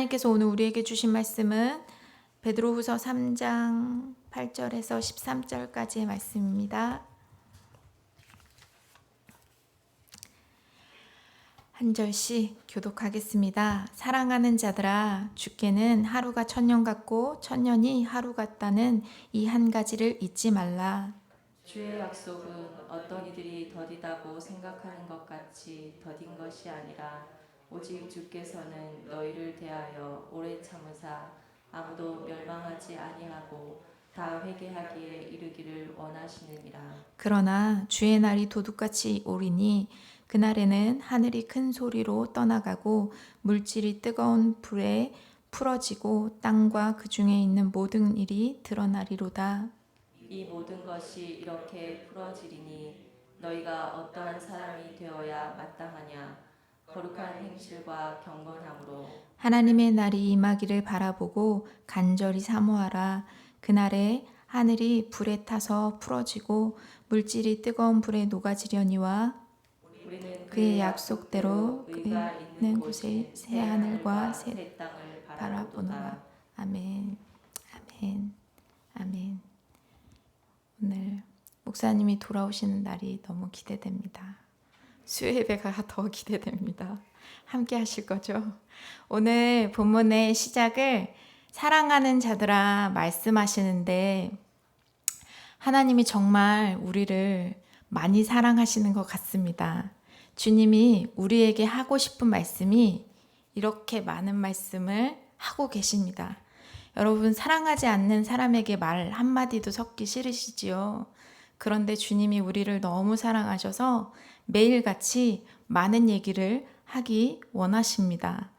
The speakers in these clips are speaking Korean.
하나님께서 오늘 우리에게 주신 말씀은 베드로후서 3장 8절에서 13절까지의 말씀입니다. 한 절씩 교독하겠습니다. 사랑하는 자들아, 주께는 하루가 천년 같고 천년이 하루 같다는 이 한 가지를 잊지 말라. 주의 약속은 어떤 이들이 더디다고 생각하는 것 같이 더딘 것이 아니라 오직 주께서는 너희를 대하여 오래 참으사 아무도 멸망하지 아니하고 다 회개하기에 이르기를 원하시느니라. 그러나 주의 날이 도둑같이 오리니 그날에는 하늘이 큰 소리로 떠나가고 물질이 뜨거운 불에 풀어지고 땅과 그 중에 있는 모든 일이 드러나리로다. 이 모든 것이 이렇게 풀어지리니 너희가 어떠한 사람이 되어야 마땅하냐. 거룩한 행실과 경건함으로 하나님의 날이 임하기를 바라보고 간절히 사모하라. 그날에 하늘이 불에 타서 풀어지고 물질이 뜨거운 불에 녹아지려니와 우리는 그의 약속대로 의가 있는 곳에 새 하늘과 새 새 땅을 바라보노라. 바라보노라. 아멘. 아멘. 아멘. 오늘 목사님이 돌아오시는 날이 너무 기대됩니다. 수요예배가 더 기대됩니다. 함께 하실 거죠? 오늘 본문의 시작을 사랑하는 자들아 말씀하시는데 하나님이 정말 우리를 많이 사랑하시는 것 같습니다. 주님이 우리에게 하고 싶은 말씀이 이렇게 많은 말씀을 하고 계십니다. 여러분, 사랑하지 않는 사람에게 말 한마디도 섞기 싫으시지요? 그런데 주님이 우리를 너무 사랑하셔서 매일같이 많은 얘기를 하기 원하십니다.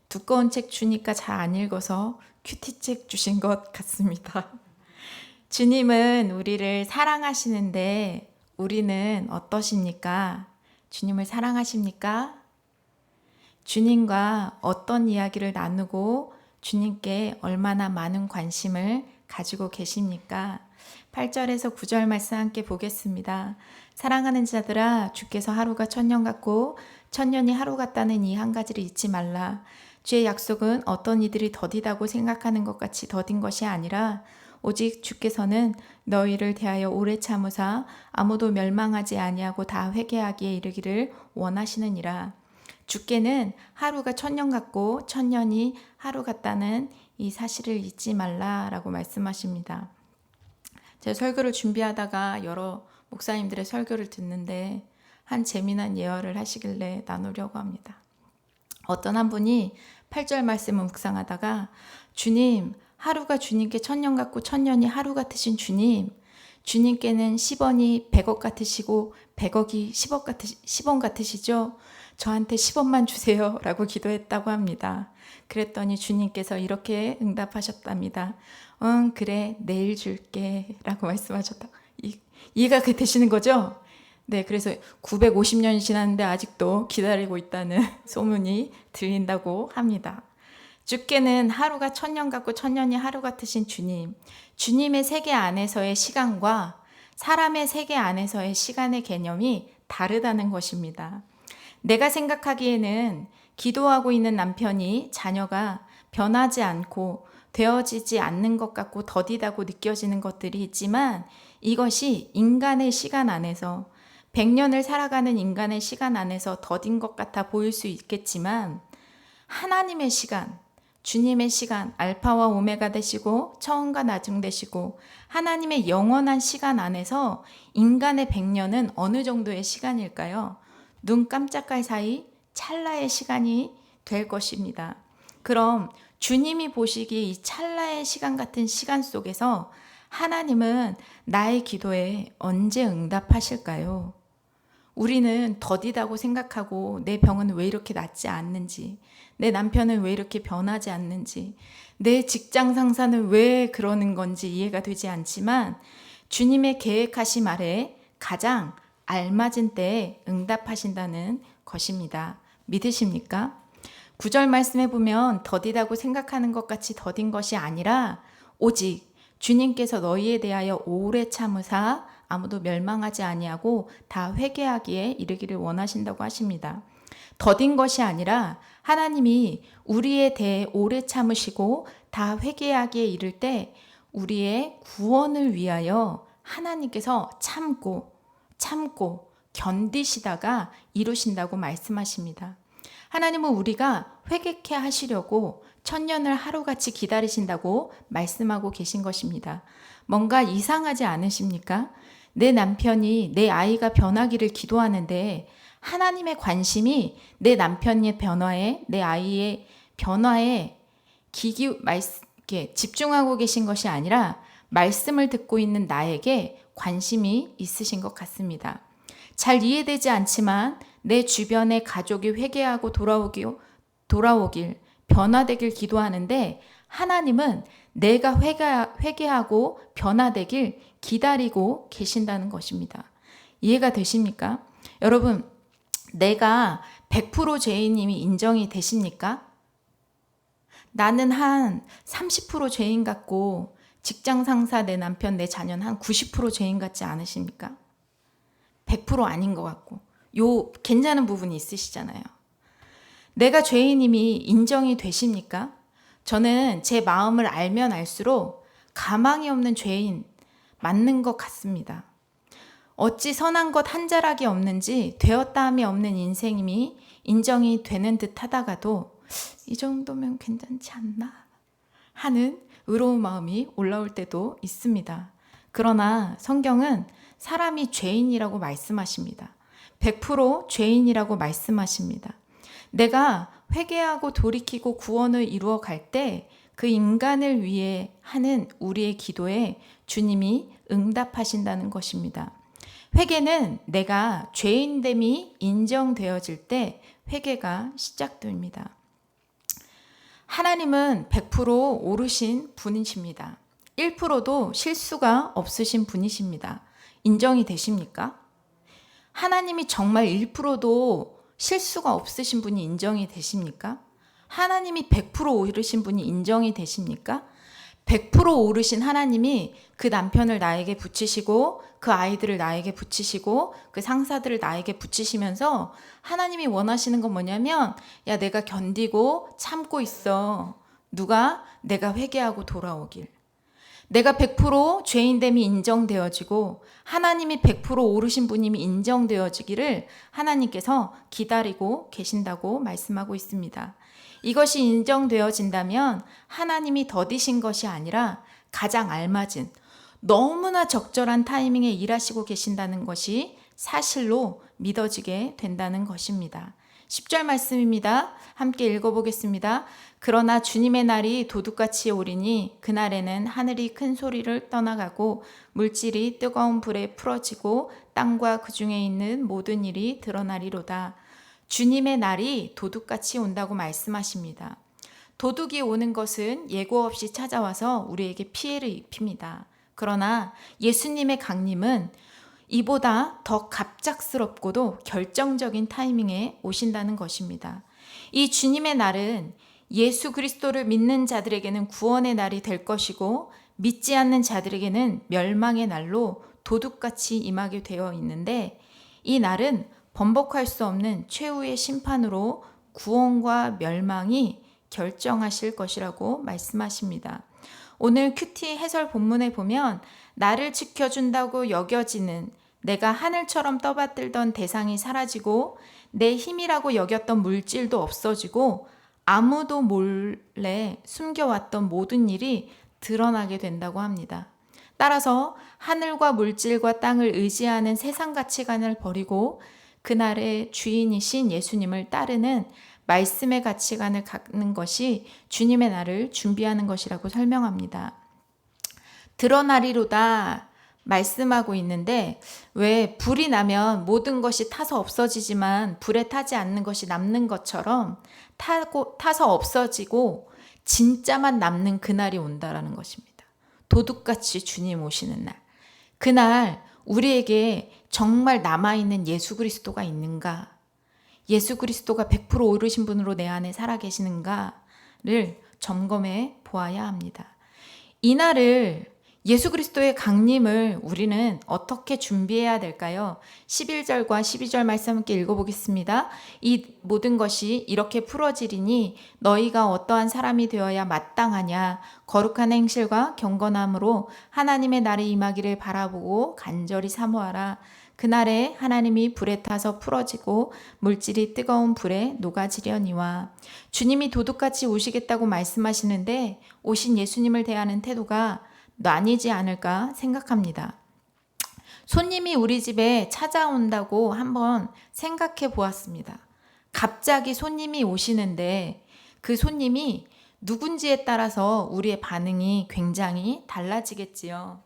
두꺼운 책 주니까 잘 안 읽어서 큐티책 주신 것 같습니다. 주님은 우리를 사랑하시는데 우리는 어떠십니까? 주님을 사랑하십니까? 주님과 어떤 이야기를 나누고 주님께 얼마나 많은 관심을 가지고 계십니까? 8절에서 9절 말씀 함께 보겠습니다. 사랑하는 자들아, 주께서 하루가 천년 같고 천년이 하루 같다는 이 한 가지를 잊지 말라. 주의 약속은 어떤 이들이 더디다고 생각하는 것 같이 더딘 것이 아니라 오직 주께서는 너희를 대하여 오래 참으사 아무도 멸망하지 아니하고 다 회개하기에 이르기를 원하시느니라. 주께는 하루가 천년 같고 천년이 하루 같다는 이 사실을 잊지 말라라고 말씀하십니다. 제가 설교를 준비하다가 여러 목사님들의 설교를 듣는데 한 재미난 예언을 하시길래 나누려고 합니다. 어떤 한 분이 8절 말씀을 묵상하다가 주님, 하루가 주님께 천년 같고 천년이 하루 같으신 주님, 주님께는 10원이 100억 같으시고 100억이 10원 같으시죠? 저한테 10원만 주세요 라고 기도했다고 합니다. 그랬더니 주님께서 이렇게 응답하셨답니다. 응, 그래, 내일 줄게 라고 말씀하셨다. 이해가 되시는 거죠? 네, 그래서 950년이 지났는데 아직도 기다리고 있다는 소문이 들린다고 합니다. 주께는 하루가 천년 같고 천년이 하루 같으신 주님, 주님의 세계 안에서의 시간과 사람의 세계 안에서의 시간의 개념이 다르다는 것입니다. 내가 생각하기에는 기도하고 있는 남편이 자녀가 변하지 않고 되어지지 않는 것 같고 더디다고 느껴지는 것들이 있지만 이것이 인간의 시간 안에서 100년을 살아가는 인간의 시간 안에서 더딘 것 같아 보일 수 있겠지만 하나님의 시간, 주님의 시간, 알파와 오메가 되시고 처음과 나중 되시고 하나님의 영원한 시간 안에서 인간의 100년은 어느 정도의 시간일까요? 눈 깜짝할 사이 찰나의 시간이 될 것입니다. 그럼 주님이 보시기에 이 찰나의 시간 같은 시간 속에서 하나님은 나의 기도에 언제 응답하실까요? 우리는 더디다고 생각하고 내 병은 왜 이렇게 낫지 않는지, 내 남편은 왜 이렇게 변하지 않는지, 내 직장 상사는 왜 그러는 건지 이해가 되지 않지만 주님의 계획하심 아래 가장 알맞은 때에 응답하신다는 것입니다. 믿으십니까? 9절 말씀해 보면 더디다고 생각하는 것 같이 더딘 것이 아니라 오직 주님께서 너희에 대하여 오래 참으사 아무도 멸망하지 아니하고 다 회개하기에 이르기를 원하신다고 하십니다. 더딘 것이 아니라 하나님이 우리에 대해 오래 참으시고 다 회개하기에 이를 때 우리의 구원을 위하여 하나님께서 참고 견디시다가 이루신다고 말씀하십니다. 하나님은 우리가 회개케 하시려고 천년을 하루같이 기다리신다고 말씀하고 계신 것입니다. 뭔가 이상하지 않으십니까? 내 남편이, 내 아이가 변하기를 기도하는데 하나님의 관심이 내 남편의 변화에, 내 아이의 변화에 집중하고 계신 것이 아니라 말씀을 듣고 있는 나에게 관심이 있으신 것 같습니다. 잘 이해되지 않지만 내 주변의 가족이 회개하고 돌아오길, 변화되길 기도하는데 하나님은 내가 회개하고 변화되길 기다리고 계신다는 것입니다. 이해가 되십니까? 여러분, 내가 100% 죄인임이 인정이 되십니까? 나는 한 30% 죄인 같고 직장 상사, 내 남편, 내 자녀는 한 90% 죄인 같지 않으십니까? 100% 아닌 것 같고 괜찮은 부분이 있으시잖아요. 내가 죄인임이 인정이 되십니까? 저는 제 마음을 알면 알수록 가망이 없는 죄인 맞는 것 같습니다. 어찌 선한 것 한 자락이 없는지 되었다함이 없는 인생임이 인정이 되는 듯 하다가도 이 정도면 괜찮지 않나 하는 의로운 마음이 올라올 때도 있습니다. 그러나 성경은 사람이 죄인이라고 말씀하십니다. 100% 죄인이라고 말씀하십니다. 내가 회개하고 돌이키고 구원을 이루어 갈 때 그 인간을 위해 하는 우리의 기도에 주님이 응답하신다는 것입니다. 회개는 내가 죄인됨이 인정되어질 때 회개가 시작됩니다. 하나님은 100% 옳으신 분이십니다. 1%도 실수가 없으신 분이십니다. 인정이 되십니까? 하나님이 정말 1%도 실수가 없으신 분이 인정이 되십니까? 하나님이 100% 옳으신 분이 인정이 되십니까? 100% 옳으신 하나님이 그 남편을 나에게 붙이시고 그 아이들을 나에게 붙이시고 그 상사들을 나에게 붙이시면서 하나님이 원하시는 건 뭐냐면 야, 내가 견디고 참고 있어. 내가 회개하고 돌아오길. 내가 100% 죄인됨이 인정되어지고 하나님이 100% 옳으신 분임이 인정되어지기를 하나님께서 기다리고 계신다고 말씀하고 있습니다. 이것이 인정되어진다면 하나님이 더디신 것이 아니라 가장 알맞은 너무나 적절한 타이밍에 일하시고 계신다는 것이 사실로 믿어지게 된다는 것입니다. 10절 말씀입니다. 함께 읽어보겠습니다. 그러나 주님의 날이 도둑같이 오리니 그날에는 하늘이 큰 소리를 떠나가고 물질이 뜨거운 불에 풀어지고 땅과 그 중에 있는 모든 일이 드러나리로다. 주님의 날이 도둑같이 온다고 말씀하십니다. 도둑이 오는 것은 예고 없이 찾아와서 우리에게 피해를 입힙니다. 그러나 예수님의 강림은 이보다 더 갑작스럽고도 결정적인 타이밍에 오신다는 것입니다. 이 주님의 날은 예수 그리스도를 믿는 자들에게는 구원의 날이 될 것이고 믿지 않는 자들에게는 멸망의 날로 도둑같이 임하게 되어 있는데 이 날은 번복할 수 없는 최후의 심판으로 구원과 멸망이 결정하실 것이라고 말씀하십니다. 오늘 큐티 해설 본문에 보면 나를 지켜준다고 여겨지는 내가 하늘처럼 떠받들던 대상이 사라지고 내 힘이라고 여겼던 물질도 없어지고 아무도 몰래 숨겨왔던 모든 일이 드러나게 된다고 합니다. 따라서 하늘과 물질과 땅을 의지하는 세상 가치관을 버리고 그날의 주인이신 예수님을 따르는 말씀의 가치관을 갖는 것이 주님의 날을 준비하는 것이라고 설명합니다. 드러나리로다 말씀하고 있는데 왜 불이 나면 모든 것이 타서 없어지지만 불에 타지 않는 것이 남는 것처럼 타서 없어지고 진짜만 남는 그날이 온다라는 것입니다. 도둑같이 주님 오시는 날. 그날 우리에게 정말 남아있는 예수 그리스도가 있는가? 예수 그리스도가 100% 오르신 분으로 내 안에 살아계시는가를 점검해 보아야 합니다. 이 날을 예수 그리스도의 강림을 우리는 어떻게 준비해야 될까요? 11절과 12절 말씀 함께 읽어보겠습니다. 이 모든 것이 이렇게 풀어지리니 너희가 어떠한 사람이 되어야 마땅하냐? 거룩한 행실과 경건함으로 하나님의 날에 임하기를 바라보고 간절히 사모하라. 그날에 하나님이 불에 타서 풀어지고 물질이 뜨거운 불에 녹아지려니와. 주님이 도둑같이 오시겠다고 말씀하시는데 오신 예수님을 대하는 태도가 나뉘지 않을까 생각합니다. 손님이 우리 집에 찾아온다고 한번 생각해 보았습니다. 갑자기 손님이 오시는데 그 손님이 누군지에 따라서 우리의 반응이 굉장히 달라지겠지요.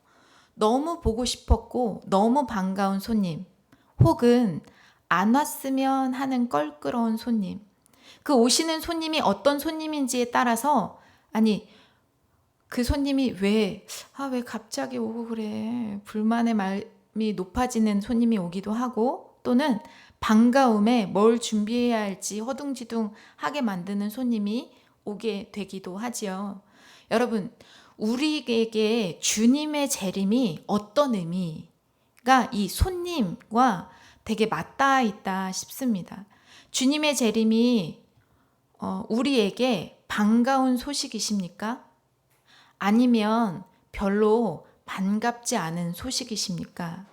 너무 보고 싶었고 너무 반가운 손님, 혹은 안 왔으면 하는 껄끄러운 손님, 그 오시는 손님이 어떤 손님인지에 따라서, 아니 그 손님이 왜 갑자기 오고 그래, 불만의 마음이 높아지는 손님이 오기도 하고, 또는 반가움에 뭘 준비해야 할지 허둥지둥하게 만드는 손님이 오게 되기도 하지요. 여러분, 우리에게 주님의 재림이 어떤 의미가 이 손님과 되게 맞닿아 있다 싶습니다. 주님의 재림이 우리에게 반가운 소식이십니까? 아니면 별로 반갑지 않은 소식이십니까?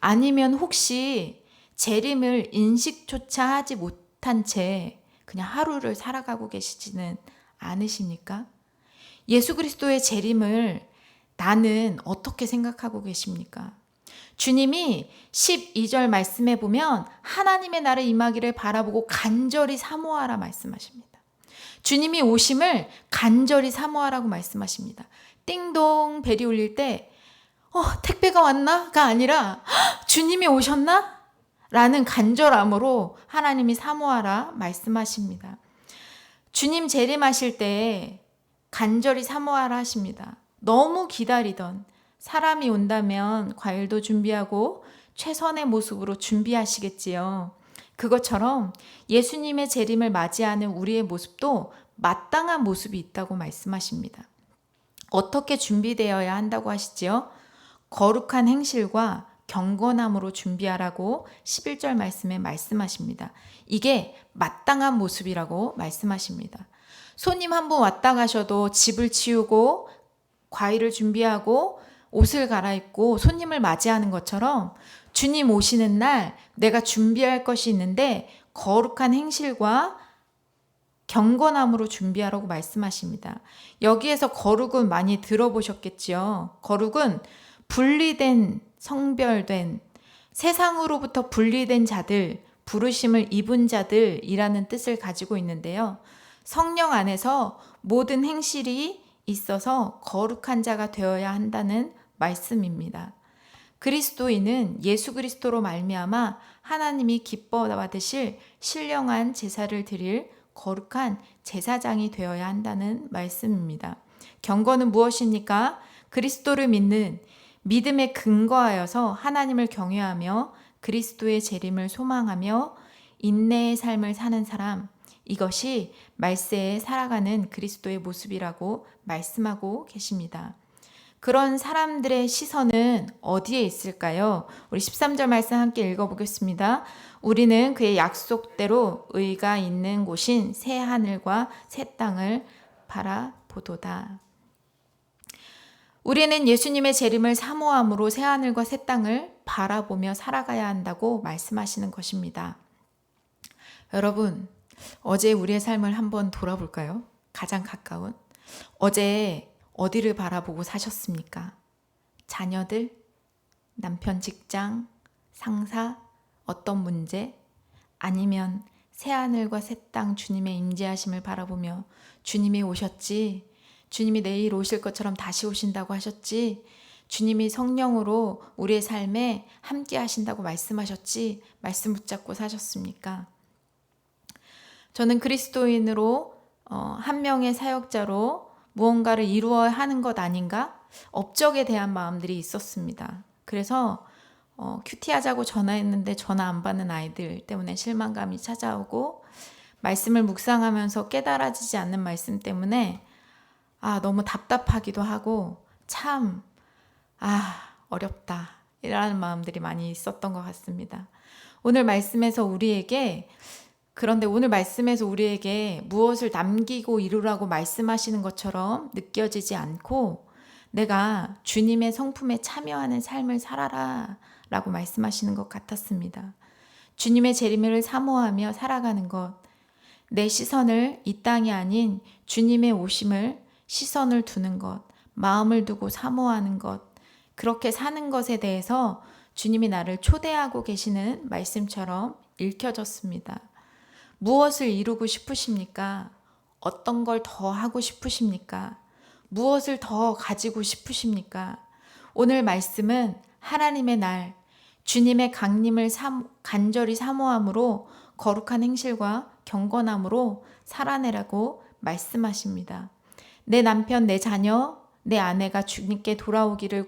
아니면 혹시 재림을 인식조차 하지 못한 채 그냥 하루를 살아가고 계시지는 않으십니까? 예수 그리스도의 재림을 나는 어떻게 생각하고 계십니까? 주님이 12절 말씀에 보면 하나님의 날에 임하기를 바라보고 간절히 사모하라 말씀하십니다. 주님이 오심을 간절히 사모하라고 말씀하십니다. 띵동 벨이 울릴 때 택배가 왔나?가 아니라 주님이 오셨나? 라는 간절함으로 하나님이 사모하라 말씀하십니다. 주님 재림하실 때 간절히 사모하라 하십니다. 너무 기다리던 사람이 온다면 과일도 준비하고 최선의 모습으로 준비하시겠지요. 그것처럼 예수님의 재림을 맞이하는 우리의 모습도 마땅한 모습이 있다고 말씀하십니다. 어떻게 준비되어야 한다고 하시지요? 거룩한 행실과 경건함으로 준비하라고 11절 말씀에 말씀하십니다. 이게 마땅한 모습이라고 말씀하십니다. 손님 한 분 왔다 가셔도 집을 치우고 과일을 준비하고 옷을 갈아입고 손님을 맞이하는 것처럼 주님 오시는 날 내가 준비할 것이 있는데 거룩한 행실과 경건함으로 준비하라고 말씀하십니다. 여기에서 거룩은 많이 들어보셨겠지요. 거룩은 분리된, 성별된, 세상으로부터 분리된 자들, 부르심을 입은 자들이라는 뜻을 가지고 있는데요. 성령 안에서 모든 행실이 있어서 거룩한 자가 되어야 한다는 말씀입니다. 그리스도인은 예수 그리스도로 말미암아 하나님이 기뻐 받으실 신령한 제사를 드릴 거룩한 제사장이 되어야 한다는 말씀입니다. 경건은 무엇입니까? 그리스도를 믿는 믿음에 근거하여서 하나님을 경외하며 그리스도의 재림을 소망하며 인내의 삶을 사는 사람, 이것이 말세에 살아가는 그리스도의 모습이라고 말씀하고 계십니다. 그런 사람들의 시선은 어디에 있을까요? 우리 13절 말씀 함께 읽어보겠습니다. 우리는 그의 약속대로 의가 있는 곳인 새 하늘과 새 땅을 바라보도다. 우리는 예수님의 재림을 사모함으로 새 하늘과 새 땅을 바라보며 살아가야 한다고 말씀하시는 것입니다. 여러분, 어제 우리의 삶을 한번 돌아볼까요? 가장 가까운. 어제 어디를 바라보고 사셨습니까? 자녀들, 남편, 직장, 상사, 어떤 문제? 아니면 새하늘과 새 땅 주님의 임재하심을 바라보며 주님이 오셨지, 주님이 내일 오실 것처럼 다시 오신다고 하셨지, 주님이 성령으로 우리의 삶에 함께 하신다고 말씀하셨지, 말씀 붙잡고 사셨습니까? 저는 그리스도인으로 한 명의 사역자로 무언가를 이루어야 하는 것 아닌가? 업적에 대한 마음들이 있었습니다. 그래서 큐티하자고 전화했는데 전화 안 받는 아이들 때문에 실망감이 찾아오고, 말씀을 묵상하면서 깨달아지지 않는 말씀 때문에 너무 답답하기도 하고 참 어렵다. 이라는 마음들이 많이 있었던 것 같습니다. 오늘 말씀에서 우리에게 그런데 오늘 말씀에서 우리에게 무엇을 남기고 이루라고 말씀하시는 것처럼 느껴지지 않고 내가 주님의 성품에 참여하는 삶을 살아라 라고 말씀하시는 것 같았습니다. 주님의 재림을 사모하며 살아가는 것, 내 시선을 이 땅이 아닌 주님의 오심을 시선을 두는 것, 마음을 두고 사모하는 것, 그렇게 사는 것에 대해서 주님이 나를 초대하고 계시는 말씀처럼 읽혀졌습니다. 무엇을 이루고 싶으십니까? 어떤 걸 더 하고 싶으십니까? 무엇을 더 가지고 싶으십니까? 오늘 말씀은 하나님의 날, 주님의 강림을 간절히 사모함으로 거룩한 행실과 경건함으로 살아내라고 말씀하십니다. 내 남편, 내 자녀, 내 아내가 주님께 돌아오기를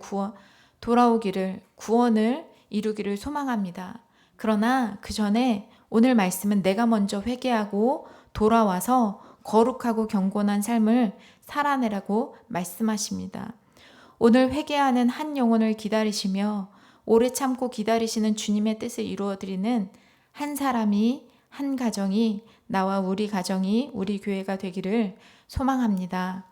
구원을 이루기를 소망합니다. 그러나 그 전에 오늘 말씀은 내가 먼저 회개하고 돌아와서 거룩하고 경건한 삶을 살아내라고 말씀하십니다. 오늘 회개하는 한 영혼을 기다리시며 오래 참고 기다리시는 주님의 뜻을 이루어드리는 한 사람이, 한 가정이, 나와 우리 가정이, 우리 교회가 되기를 소망합니다.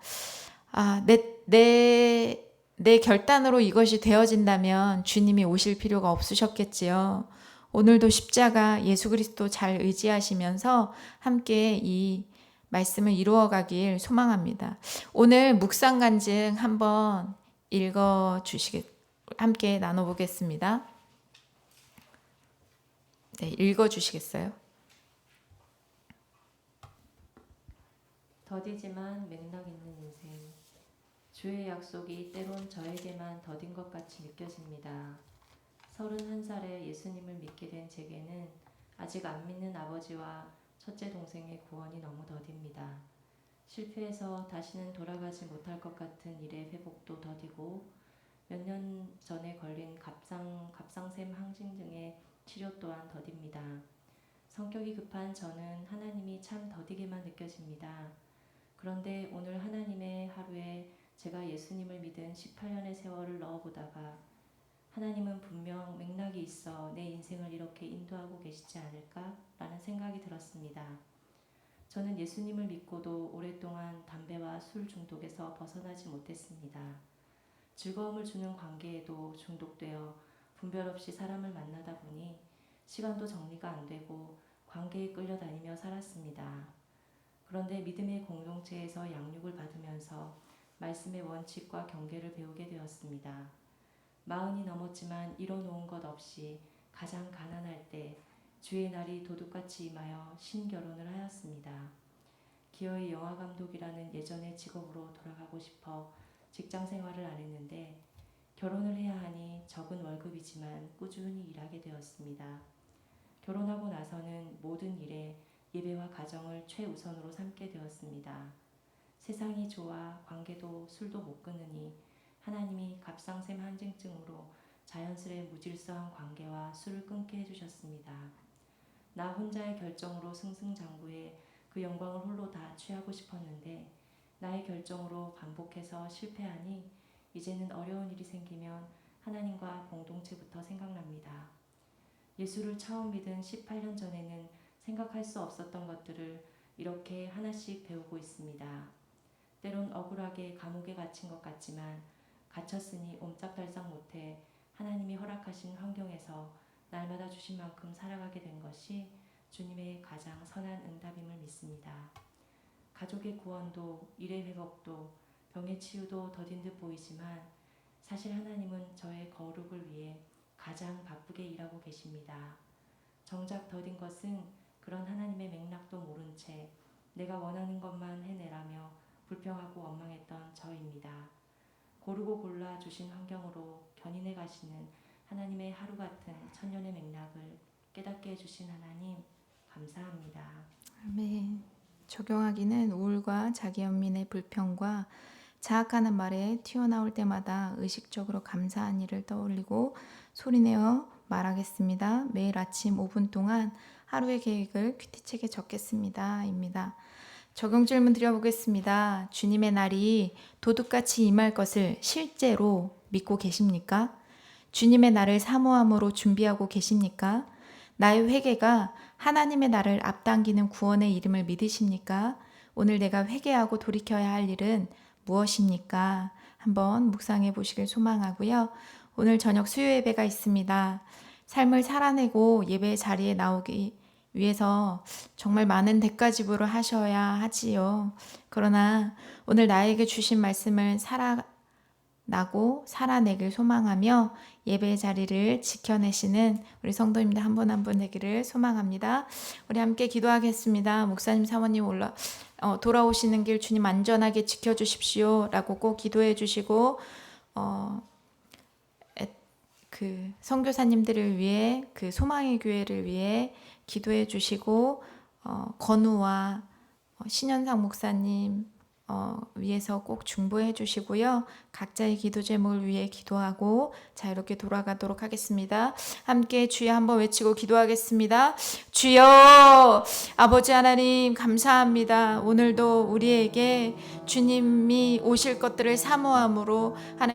내 결단으로 이것이 되어진다면 주님이 오실 필요가 없으셨겠지요. 오늘도 십자가 예수 그리스도 잘 의지하시면서 함께 이 말씀을 이루어가길 소망합니다. 오늘 묵상 간증 한번 함께 나눠보겠습니다. 네, 읽어주시겠어요? 더디지만 맥락 있는 인생. 주의 약속이 때론 저에게만 더딘 것 같이 느껴집니다. 31살에 예수님을 믿게 된 제게는 아직 안 믿는 아버지와 첫째 동생의 구원이 너무 더딥니다. 실패해서 다시는 돌아가지 못할 것 같은 일의 회복도 더디고 몇 년 전에 걸린 갑상샘 항진증의 치료 또한 더딥니다. 성격이 급한 저는 하나님이 참 더디게만 느껴집니다. 그런데 오늘 하나님의 하루에 제가 예수님을 믿은 18년의 세월을 넣어보다가 하나님은 분명 맥락이 있어 내 인생을 이렇게 인도하고 계시지 않을까라는 생각이 들었습니다. 저는 예수님을 믿고도 오랫동안 담배와 술 중독에서 벗어나지 못했습니다. 즐거움을 주는 관계에도 중독되어 분별 없이 사람을 만나다 보니 시간도 정리가 안 되고 관계에 끌려다니며 살았습니다. 그런데 믿음의 공동체에서 양육을 받으면서 말씀의 원칙과 경계를 배우게 되었습니다. 40이 넘었지만 이뤄놓은 것 없이 가장 가난할 때 주의 날이 도둑같이 임하여 신결혼을 하였습니다. 기어이 영화감독이라는 예전의 직업으로 돌아가고 싶어 직장 생활을 안 했는데 결혼을 해야 하니 적은 월급이지만 꾸준히 일하게 되었습니다. 결혼하고 나서는 모든 일에 예배와 가정을 최우선으로 삼게 되었습니다. 세상이 좋아 관계도 술도 못 끊으니 하나님이 갑상샘 항진증으로 자연스레 무질서한 관계와 술을 끊게 해주셨습니다. 나 혼자의 결정으로 승승장구해 그 영광을 홀로 다 취하고 싶었는데 나의 결정으로 반복해서 실패하니 이제는 어려운 일이 생기면 하나님과 공동체부터 생각납니다. 예수를 처음 믿은 18년 전에는 생각할 수 없었던 것들을 이렇게 하나씩 배우고 있습니다. 때론 억울하게 감옥에 갇힌 것 같지만 갇혔으니 옴짝달싹 못해 하나님이 허락하신 환경에서 날마다 주신 만큼 살아가게 된 것이 주님의 가장 선한 응답임을 믿습니다. 가족의 구원도 일의 회복도 병의 치유도 더딘 듯 보이지만 사실 하나님은 저의 거룩을 위해 가장 바쁘게 일하고 계십니다. 정작 더딘 것은 그런 하나님의 맥락도 모른 채 내가 원하는 것만 해내라며 불평하고 원망했던 저입니다. 고르고 골라 주신 환경으로 견인해 가시는 하나님의 하루 같은 천년의 맥락을 깨닫게 해주신 하나님 감사합니다. 아멘. 적용하기는 우울과 자기연민의 불평과 자학하는 말에 튀어나올 때마다 의식적으로 감사한 일을 떠올리고 소리내어 말하겠습니다. 매일 아침 5분 동안 하루의 계획을 큐티책에 적겠습니다. 입니다. 적용 질문 드려보겠습니다. 주님의 날이 도둑같이 임할 것을 실제로 믿고 계십니까? 주님의 나를 사모함으로 준비하고 계십니까? 나의 회개가 하나님의 나를 앞당기는 구원의 이름을 믿으십니까? 오늘 내가 회개하고 돌이켜야 할 일은 무엇입니까? 한번 묵상해 보시길 소망하고요. 오늘 저녁 수요 예배가 있습니다. 삶을 살아내고 예배 자리에 나오기 위해서 정말 많은 대가 지불을 하셔야 하지요. 그러나 오늘 나에게 주신 말씀을 살아내길 소망하며 예배 자리를 지켜내시는 우리 성도님들 한 분 한 분 되기를 소망합니다. 우리 함께 기도하겠습니다. 목사님 사모님 돌아오시는 길 주님 안전하게 지켜주십시오 라고 꼭 기도해 주시고 그 선교사님들을 위해 그 소망의 교회를 위해 기도해 주시고 건우와 신현상 목사님 위해서 꼭 중보해 주시고요. 각자의 기도 제목을 위해 기도하고 자유롭게 돌아가도록 하겠습니다. 함께 주여 한번 외치고 기도하겠습니다. 주여 아버지 하나님 감사합니다. 오늘도 우리에게 주님이 오실 것들을 사모함으로 하나님